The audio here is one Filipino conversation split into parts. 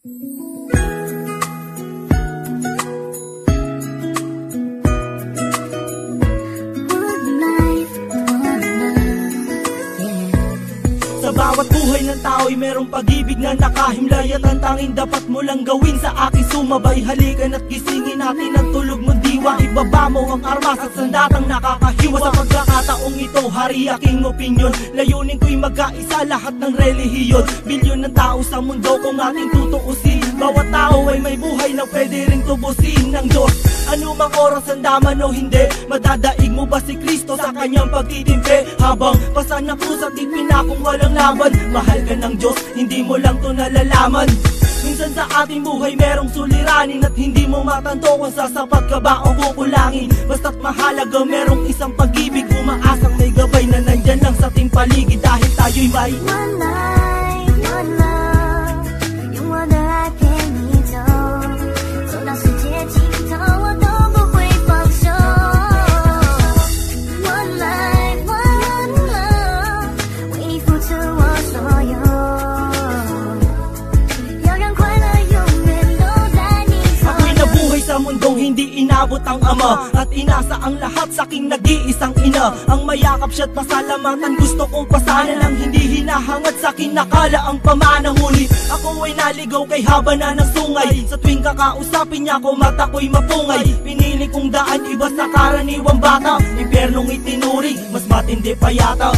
Sa bawat buhay ng tao'y merong pag-ibig na nakahimlay, at ang tanging dapat mo lang gawin sa akin sumabay. Halikan at gisingin natin ang tulog mong diwa. Ibaba mo ang armas at sandatang nakakahiwa. Sa pagkakataong ito, hari aking opinyon. Layunin ko'y magkaisa lahat ng relihiyon. Bilyon ng tao sa mundo kung ating tutuusin. Bawat tao ay may buhay na pwede ring tubusin ng Diyos. Anumang oras ang daman o hindi, madadaig mo ba si Kristo sa kanyang pagtitimpi? Habang pasan ng krus at ipinakong walang laban, mahal ka ng Diyos, hindi mo lang to nalalaman. Minsan sa ating buhay merong suliranin at hindi mo matanto kung sasapat ka ba o kukulangin. Basta't mahalaga merong isang pag-ibig, umaasang may gabay na nandyan lang sa ating paligid. Dahil tayo'y may one life, one love， 用我的爱陪你走，走到世界尽头我都不会放手。One life, one love， 为你付出我所有，要让快乐永远都在你左右。 Ako'y nabuhay sa mundong hindi inabot ang ama, at inasa ang lahat sa aking nag-iisang ina. Ang mayakap siya't pasalamatan, gusto kong pasanan ang hindi hinahangad sa akin nakala ang pamana. Ngunit ako ay naligaw kay haba na ng sungay. Sa tuwing kakausapin niya ko mata ko'y mapungay. Pinili kong daan iba sa karaniwang bata, impyernong itinuri, mas matindi pa yata.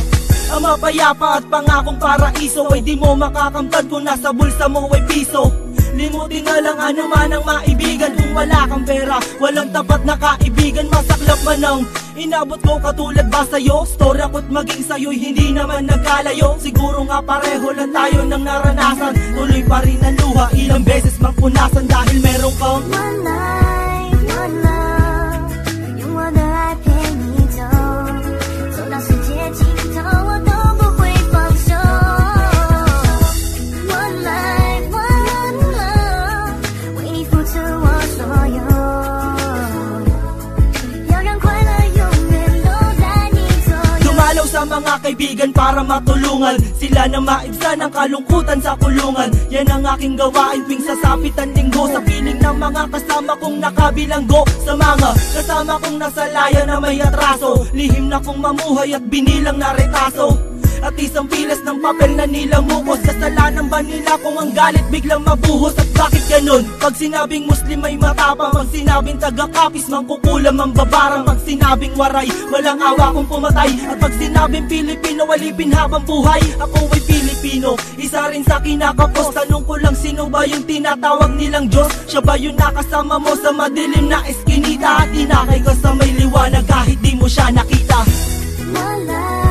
Ang mapayapa at pangakong paraiso ay di mo makakamtan kung nasa bulsa mo ay piso. Limutin na lang ano man ang maibigan. Kung wala kang pera, walang tapat na kaibigan. Masaklap man ang inabot ko katulad ba sa'yo? Story ako't maging sa'yo'y hindi naman nagkalayo. Siguro nga pareho lang tayo ng naranasan. Tuloy pa rin ang luha, ilang beses mang punasan. Dahil meron kang one life, one love， 用我的爱陪你走，走到世界尽头我都不会放手。One life, one love， 为你付出我所有，要让快乐永远都在你左右。 Dumalaw sa mga kaibigan para matulungan sila na maibsan ang kalungkutan sa kulungan. Yan ang aking gawain tuwing sasapit ang linggo. Sa piling ng mga kasama kong nakabilanggo, sa mga kasama kong nasa laya na may atraso, lihim na kong mamuhay at binilang na retaso. At isang pilas ng papel na nilamukos. Kasalanan ba nila kung ang galit biglang mabuhos? At bakit ganun? Pag sinabing Muslim ay matapang, pag sinabing taga-kapis mangkukulam ang babarang, pag sinabing waray walang awa kung pumatay, at pag sinabing Pilipino walipin habang buhay. Ako ay Pilipino, isa rin sa kinakapos. Tanong ko lang, sino ba yung tinatawag nilang Diyos? Siya ba yung nakasama mo sa madilim na eskinita, at inakay ka sa may liwanag kahit di mo siya nakita? One life.